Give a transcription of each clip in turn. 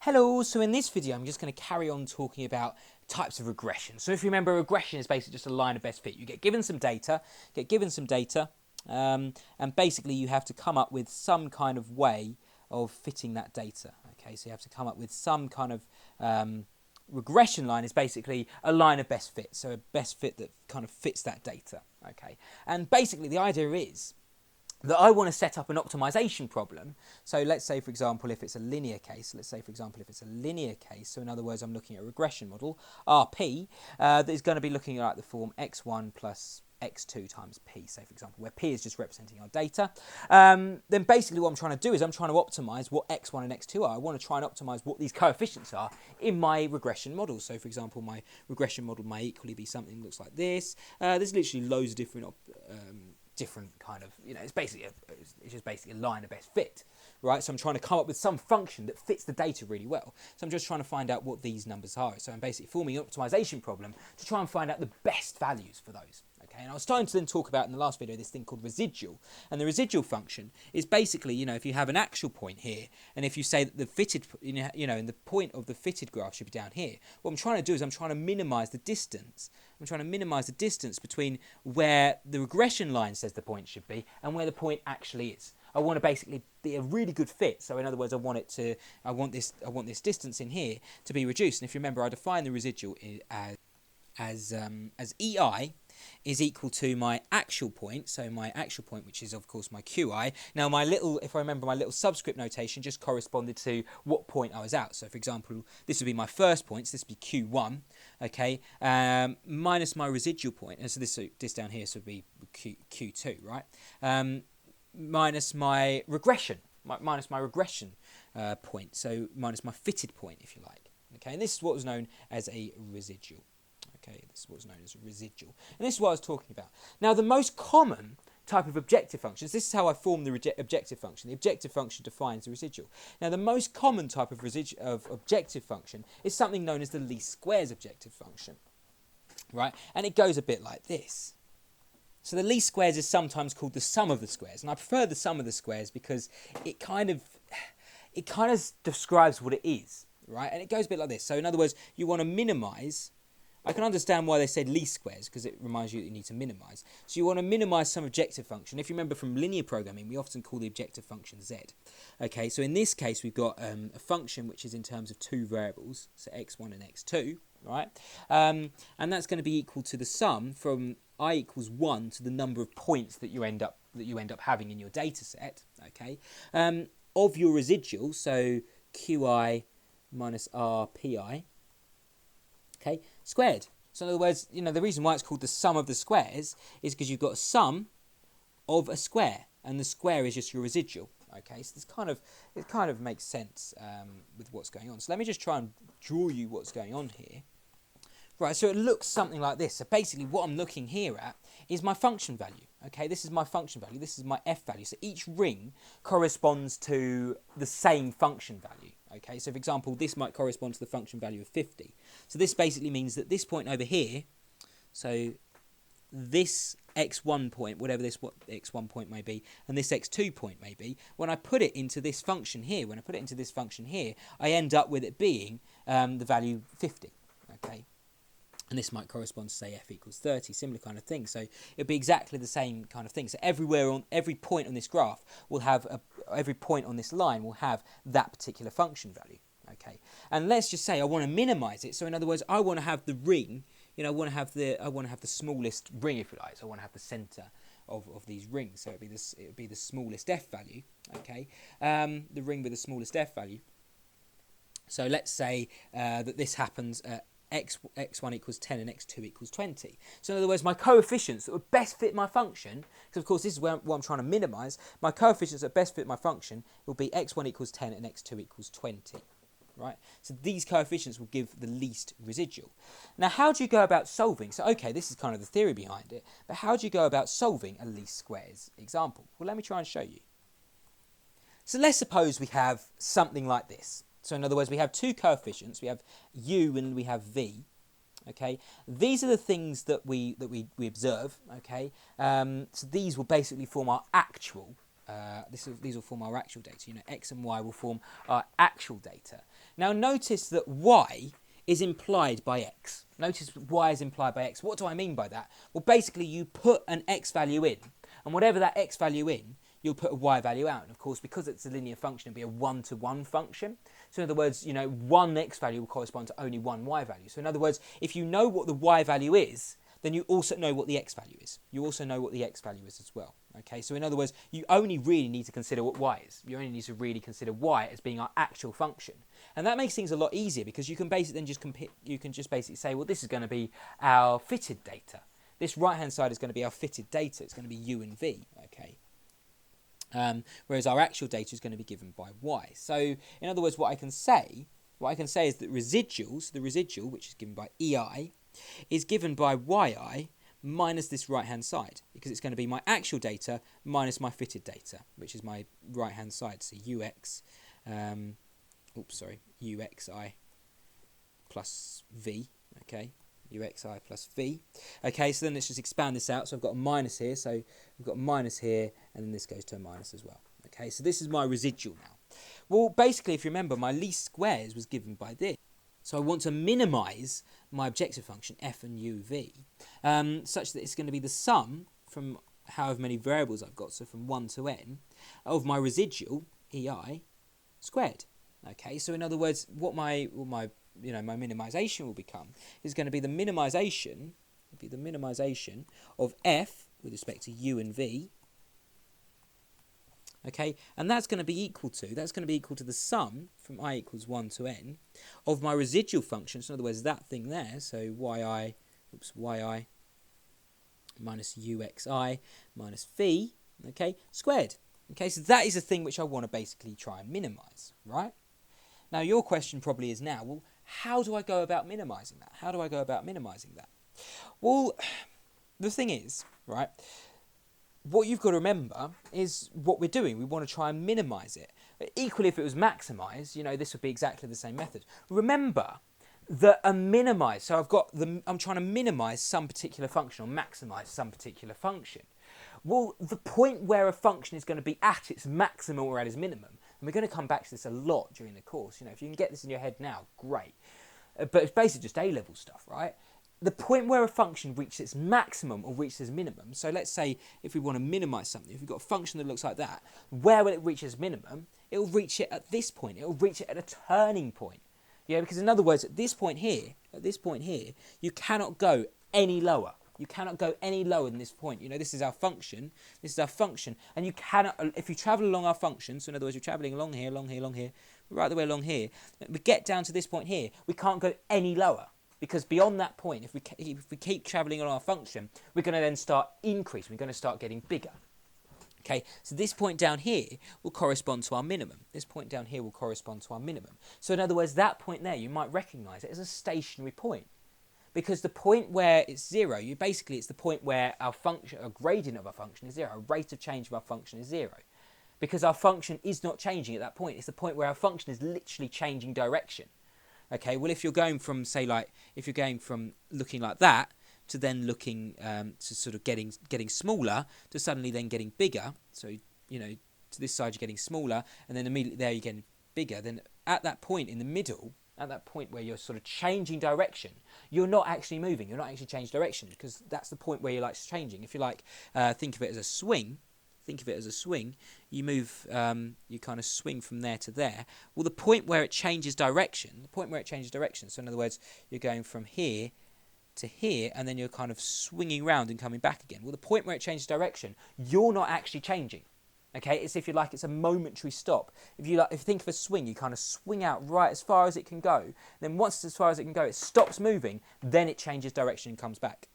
Hello, so in this video I'm just going to carry on talking about types of regression. So if you remember, regression is basically just a line of best fit. You get given some data, and basically you have to come up with some kind of way of fitting that data. Okay, so you have to come up with some kind of regression line is basically a line of best fit, so a best fit that kind of fits that data. Okay, and basically the idea is that I want to set up an optimization problem. So let's say, for example, if it's a linear case, so in other words, I'm looking at a regression model, RP, that is going to be looking at the form x1 plus x2 times p, say, for example, where p is just representing our data. Then basically what I'm trying to do is I'm trying to optimize what x1 and x2 are. I want to try and optimize what these coefficients are in my regression model. So, for example, my regression model may equally be something that looks like this. There's literally loads of different kind of, it's just basically a line of best fit, right? So I'm trying to come up with some function that fits the data really well. So I'm just trying to find out what these numbers are. So I'm basically forming an optimization problem to try and find out the best values for those. Okay, and I was starting to then talk about in the last video this thing called residual, and the residual function is basically, if you have an actual point here, and if you say that the fitted, and the point of the fitted graph should be down here, what I'm trying to do is I'm trying to minimize the distance. I'm trying to minimize the distance between where the regression line says the point should be and where the point actually is. I want to basically be a really good fit. So in other words, I want this distance in here to be reduced. And if you remember, I define the residual as EI is equal to my actual point, so my actual point, which is of course my QI. Now if I remember, my little subscript notation just corresponded to what point I was at. So for example, this would be my first point, so this would be Q1, okay, minus my residual point, and so this down here so would be Q2, right, minus my regression, point, so minus my fitted point, if you like, okay, and this is what was known as a residual. Okay, this is what's known as a residual. And this is what I was talking about. Now, the most common type of objective functions, this is how I form the objective function. The objective function defines the residual. Now, the most common type of objective function is something known as the least squares objective function, right? And it goes a bit like this. So the least squares is sometimes called the sum of the squares. And I prefer the sum of the squares because it kind of describes what it is, right? And it goes a bit like this. So in other words, you want to minimize. I can understand why they said least squares, because it reminds you that you need to minimize. So you want to minimize some objective function. If you remember from linear programming, we often call the objective function z. Okay, so in this case, we've got a function which is in terms of two variables, so x1 and x2, right? And that's going to be equal to the sum from I equals 1 to the number of points that you end up having in your data set, okay, of your residual, so qi minus rpi, okay, squared. So in other words, the reason why it's called the sum of the squares is because you've got a sum of a square, and the square is just your residual. Okay, so it kind of makes sense with what's going on. So let me just try and draw you what's going on here. Right, so it looks something like this. So basically what I'm looking here at is my function value. Okay, this is my function value, this is my f value. So each ring corresponds to the same function value. Okay, so for example, this might correspond to the function value of 50. So this basically means that this point over here, so this x1 point, whatever this x1 point may be, and this x2 point may be, when I put it into this function here, I end up with it being the value 50. Okay. And this might correspond to, say, f equals 30, similar kind of thing. So it'll be exactly the same kind of thing. So every point on this graph will have, every point on this line will have that particular function value. Okay, and let's just say I want to minimize it. So in other words, I want to have the ring. I want to have the smallest ring, if you like. So I want to have the center of these rings. So it would be the smallest f value. Okay, the ring with the smallest f value. So let's say that this happens at x1 equals 10 and x2 equals 20. So in other words, my coefficients that would best fit my function, because of course this is what I'm trying to minimize, my coefficients that best fit my function will be x1 equals 10 and x2 equals 20. Right? So these coefficients will give the least residual. Now, how do you go about solving? So, okay, this is kind of the theory behind it, but how do you go about solving a least squares example? Well, let me try and show you. So let's suppose we have something like this. So in other words, we have two coefficients. We have u and we have v. Okay, these are the things that we observe. Okay, so these will basically form our actual these will form our actual data. X and Y will form our actual data. Now notice that Y is implied by X. Notice Y is implied by X. What do I mean by that? Well, basically you put an X value in, and whatever that X value in, you'll put a Y value out. And of course, because it's a linear function, it'll be a one-to-one function. So in other words, one X value will correspond to only one Y value. So in other words, if you know what the Y value is, then you also know what the X value is. You also know what the X value is as well. Okay, so in other words, you only really need to consider what Y is. You only need to really consider Y as being our actual function. And that makes things a lot easier because you can basically then just basically say, well, this is going to be our fitted data. This right-hand side is going to be our fitted data. It's going to be U and V, okay? Whereas our actual data is going to be given by Y. So in other words, what I can say is that the residual, which is given by EI, is given by YI minus this right-hand side, because it's going to be my actual data minus my fitted data, which is my right-hand side. So UXI plus V, okay? UXI plus V. Okay, so then let's just expand this out. So I've got a minus here, so we've got a minus here, and then this goes to a minus as well. Okay, so this is my residual now. Well, basically, if you remember, my least squares was given by this. So I want to minimise my objective function, f and uv, such that it's going to be the sum from however many variables I've got, so from 1 to n, of my residual, ei, squared. Okay, so in other words, what my minimisation will become is going to be the minimisation of f with respect to u and v. Okay, and that's going to be equal to the sum from I equals 1 to n of my residual function. So in other words, that thing there, so yi minus uxi minus phi, okay, squared. Okay, so that is a thing which I want to basically try and minimise, right? Now your question probably is now, well, how do I go about minimising that? Well, the thing is, right, what you've got to remember is what we're doing. We want to try and minimise it. Equally, if it was maximised, this would be exactly the same method. Remember that a minimise, so I'm trying to minimise some particular function or maximise some particular function. Well, the point where a function is going to be at its maximum or at its minimum, and we're going to come back to this a lot during the course. If you can get this in your head now, great. But it's basically just A-level stuff, right? The point where a function reaches its maximum or reaches its minimum, so let's say if we want to minimise something, if we've got a function that looks like that, where will it reach its minimum? It will reach it at this point. It will reach it at a turning point. Yeah, because in other words, at this point here, you cannot go any lower. You cannot go any lower than this point. This is our function. And you cannot, if you travel along our function, so in other words, you're travelling along here, right the way along here, we get down to this point here, we can't go any lower. Because beyond that point, if we keep travelling on our function, we're going to then start increasing. We're going to start getting bigger. Okay, so this point down here will correspond to our minimum. So in other words, that point there, you might recognise it as a stationary point. Because the point where it's 0, it's the point where our function, a gradient of our function is 0, a rate of change of our function is 0. Because our function is not changing at that point. It's the point where our function is literally changing direction. Okay, well, if you're going from, looking like that to then looking to sort of getting smaller to suddenly then getting bigger, so, to this side you're getting smaller and then immediately there you're getting bigger, then at that point in the middle, at that point where you're sort of changing direction, you're not actually moving, you're not actually changing direction, because that's the point where you're like changing. If you think of it as a swing, you move, you kind of swing from there to there. Well, the point where it changes direction, so in other words, you're going from here to here, and then you're kind of swinging around and coming back again. Well, the point where it changes direction, you're not actually changing. Okay, it's it's a momentary stop. If you think of a swing, you kind of swing out right as far as it can go. Then once it's as far as it can go, it stops moving, then it changes direction and comes back.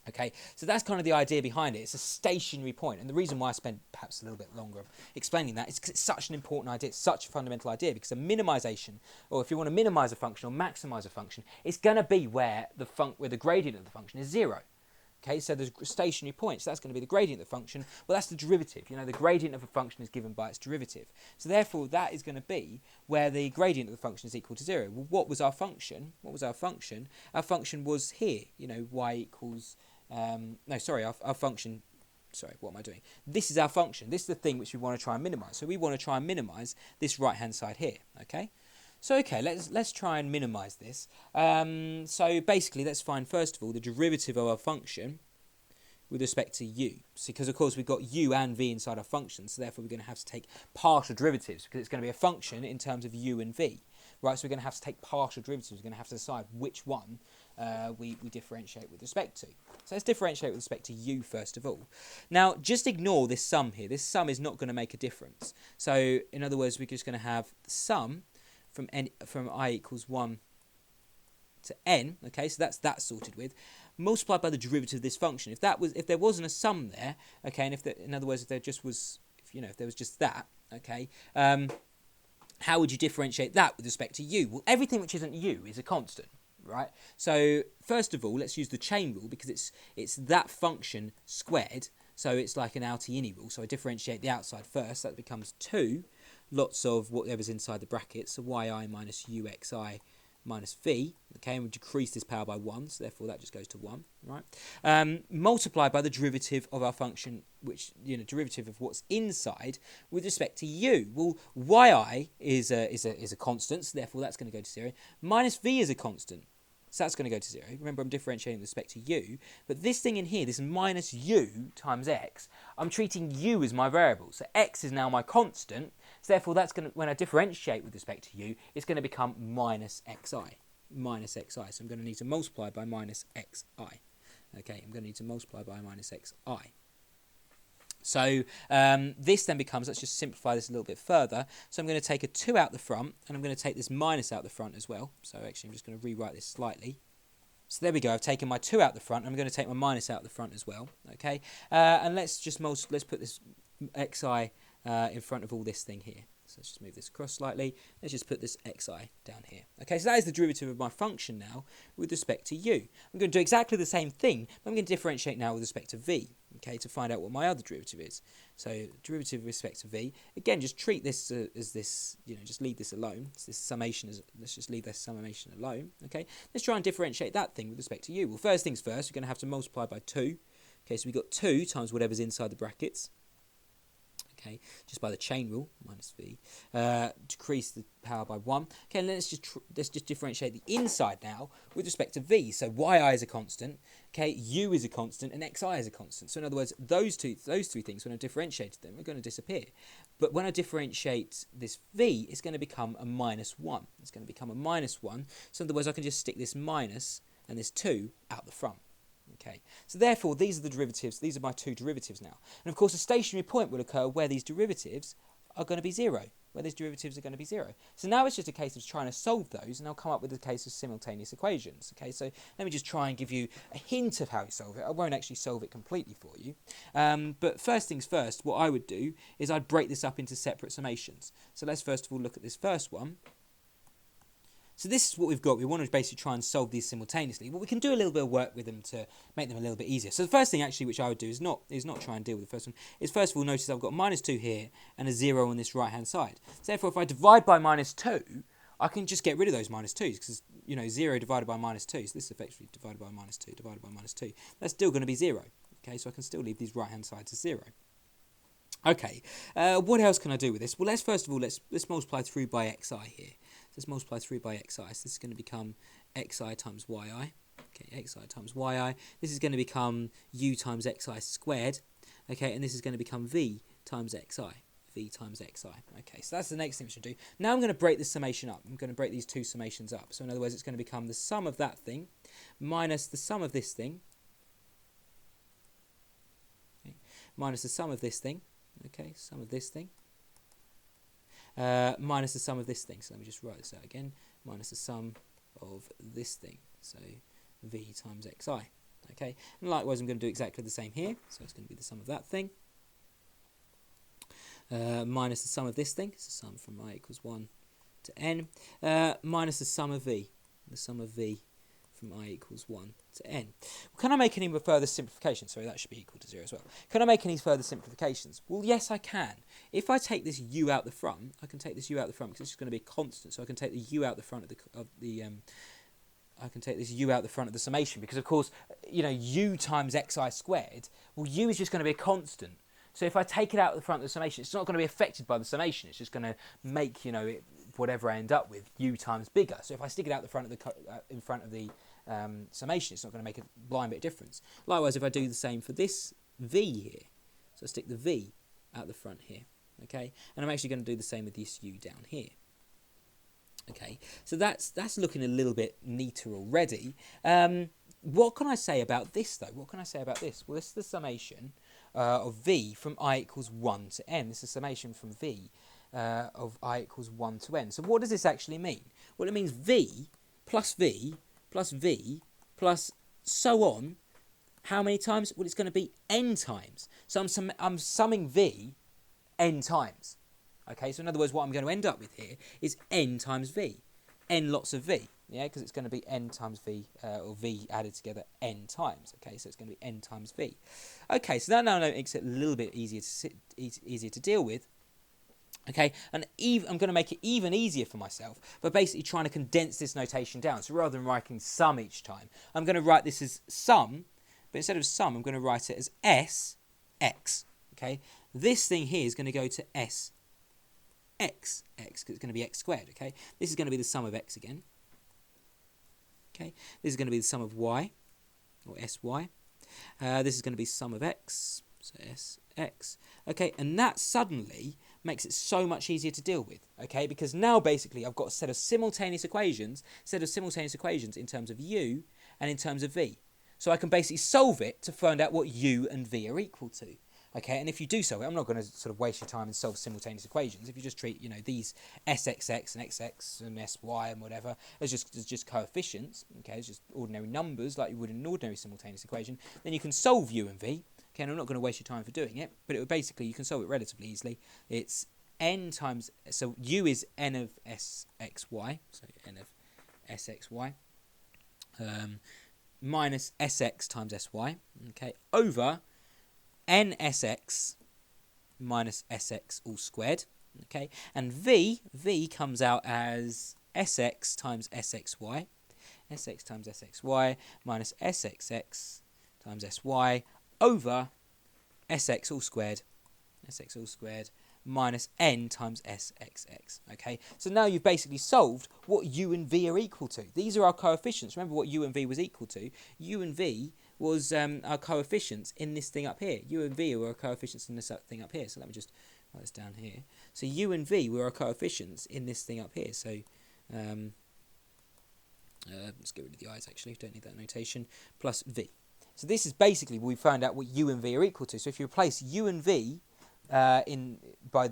Okay, so that's kind of the idea behind it. It's a stationary point. And the reason why I spent perhaps a little bit longer explaining that is because it's such an important idea. It's such a fundamental idea, because a minimisation, or if you want to minimise a function or maximise a function, it's going to be where the gradient of the function is 0. Okay, so there's stationary points. So that's going to be the gradient of the function. Well, that's the derivative. The gradient of a function is given by its derivative. So therefore, that is going to be where the gradient of the function is equal to 0. Well, what was our function? Our function was here. Y equals... our function sorry, what am I doing? This is our function. This is the thing which we want to try and minimise. So we want to try and minimise this right-hand side here, okay? So, okay, let's try and minimise this. So basically, let's find, first of all, the derivative of our function with respect to u. So, because, of course, we've got u and v inside our function, so therefore we're going to have to take partial derivatives, because it's going to be a function in terms of u and v. Right, so we're going to have to take partial derivatives. We're going to have to decide which one we differentiate with respect to. So let's differentiate with respect to u first of all. Now, just ignore this sum here. This sum is not going to make a difference. So, in other words, we're just going to have the sum from I equals 1 to n. Okay, so that's sorted with. Multiplied by the derivative of this function. If there wasn't a sum there, okay, and in other words, if there just was, if there was just that, okay. How would you differentiate that with respect to u? Well, everything which isn't u is a constant, right? So first of all, let's use the chain rule, because it's that function squared. So it's like an outie-innie rule. So I differentiate the outside first. That becomes 2 lots of whatever's inside the bracket. So yi minus uxi minus v, okay, and we decrease this power by 1, so therefore that just goes to 1, right? Multiplied by the derivative of our function, which, derivative of what's inside with respect to u. Well, yi is a constant, so therefore that's going to go to 0. Minus v is a constant, so that's going to go to 0. Remember, I'm differentiating with respect to u, but this thing in here, this minus u times x, I'm treating u as my variable, so x is now my constant. So therefore, that's going to, when I differentiate with respect to u, it's going to become minus xi. So I'm going to need to multiply by minus xi. Okay, I'm going to need to multiply by minus xi. So this then becomes, let's just simplify this a little bit further. So I'm going to take a 2 out the front, and I'm going to take this minus out the front as well. So actually, I'm just going to rewrite this slightly. So there we go. I've taken my 2 out the front. I'm going to take my minus out the front as well. Okay, and let's put this xi in front of all this thing here. So let's just move this across slightly. Let's just put this xi down here. Okay, so that is the derivative of my function now with respect to u. I'm going to do exactly the same thing, but I'm going to differentiate now with respect to v, okay, to find out what my other derivative is. So derivative with respect to v, again, just treat this as this, just leave this alone. It's this summation, let's just leave this summation alone, okay. Let's try and differentiate that thing with respect to u. Well, first things first, we're going to have to multiply by 2. Okay, so we've got 2 times whatever's inside the brackets. Okay, just by the chain rule, minus v, decrease the power by 1. Okay, let's just differentiate the inside now with respect to v. So yi is a constant, okay, u is a constant, and xi is a constant. So in other words, those three things, when I differentiated them, are going to disappear. But when I differentiate this v, it's going to become a minus 1. It's going to become a minus 1. So in other words, I can just stick this minus and this 2 out the front. Okay, so therefore these are the derivatives, these are my 2 derivatives now. And of course a stationary point will occur where these derivatives are going to be 0, So now it's just a case of trying to solve those, and I'll come up with a case of simultaneous equations. Okay, so let me just try and give you a hint of how you solve it. I won't actually solve it completely for you. But first things first, what I would do is I'd break this up into separate summations. So let's first of all look at this first one. So this is what we've got. We want to basically try and solve these simultaneously. But we can do a little bit of work with them to make them a little bit easier. So the first thing actually which I would do is not try and deal with the first one. Is first of all notice I've got minus 2 here and a 0 on this right hand side. So therefore if I divide by minus 2, I can just get rid of those minus 2's because 0 divided by minus 2. So this is effectively divided by minus 2 divided by minus 2. That's still going to be 0. Okay, so I can still leave these right hand sides as 0. Okay, what else can I do with this? Well, let's first of all let's multiply through by xi here. Let's multiply through by xi. So this is going to become xi times yi. Okay, xi times yi. This is going to become u times xi squared. Okay, and this is going to become v times xi. V times xi. Okay, so that's the next thing we should do. Now I'm going to break this summation up. I'm going to break these 2 summations up. So in other words, it's going to become the sum of that thing minus the sum of this thing. Okay, minus the sum of this thing. Okay, sum of this thing. Minus the sum of this thing. So let me just write this out again. Minus the sum of this thing. So v times xi. Okay, and likewise I'm going to do exactly the same here. So it's going to be the sum of that thing. Minus the sum of this thing. It's the sum from I equals 1 to n. Minus the sum of v. The sum of v from I equals 1 to n. Can I make any further simplifications? Sorry, that should be equal to 0 as well. Can I make any further simplifications? Well, yes, I can. If I take this u out the front, I can take this u out the front because it's going to be a constant. So I can take the u out the front I can take this u out the front of the summation because, of course, you know, u times xi squared, well, u is just going to be a constant. So if I take it out of the front of the summation, it's not going to be affected by the summation. It's just going to make, you know, whatever I end up with, u times bigger. So if I stick it out the front of the in front of the summation, it's not going to make a blind bit of difference. Likewise, if I do the same for this v here, so I stick the v out the front here, okay, and I'm actually going to do the same with this u down here. Okay, so that's looking a little bit neater already. What can I say about this, though? What can I say about this? Well, this is the summation of v from I equals 1 to n. This is the summation from v of I equals 1 to n. So what does this actually mean? Well, it means v plus v plus v plus so on. How many times? Well, it's going to be n times. So I'm summing v n times. Okay, so in other words, what I'm going to end up with here is n times v. N lots of v, yeah, because it's going to be n times v, or v added together n times. Okay, so it's going to be n times v. Okay, so that now makes it a little bit easier to deal with. Okay, and I'm going to make it even easier for myself by basically trying to condense this notation down. So rather than writing sum each time, I'm going to write this as sum, but instead of sum, I'm going to write it as s x. Okay, this thing here is going to go to s x, because it's going to be x squared, okay? This is going to be the sum of x again. Okay, this is going to be the sum of y, or sy. This is going to be sum of x, so sx. Okay, and that suddenly makes it so much easier to deal with, okay? Because now basically I've got a set of simultaneous equations, in terms of u and in terms of v. So I can basically solve it to find out what u and v are equal to. Okay, and if you do so, I'm not going to sort of waste your time and solve simultaneous equations. If you just treat, you know, these sxx and xx and sy and whatever as just coefficients, okay, it's just ordinary numbers like you would in an ordinary simultaneous equation, then you can solve u and v. Okay, and I'm not going to waste your time for doing it, but it would basically, you can solve it relatively easily. It's n times, so u is n of sxy, so n of sxy, minus sx times sy, okay, over nsx minus sx all squared, okay, and v comes out as sx times sxy, sx times sxy minus sxx times sy over sx all squared minus n times sxx. Okay, so now you've basically solved what u and v are equal to. These are our coefficients. Remember what u and v was equal to. U and v was our coefficients in this thing up here. U and v were our coefficients in this thing up here. So let me just write this down here. So u and v were our coefficients in this thing up here. So let's get rid of the i's actually. Don't need that notation. Plus v. So this is basically we found out what u and v are equal to. So if you replace u and v by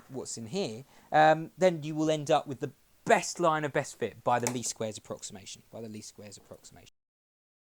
what's in here, then you will end up with the best line of best fit by the least squares approximation.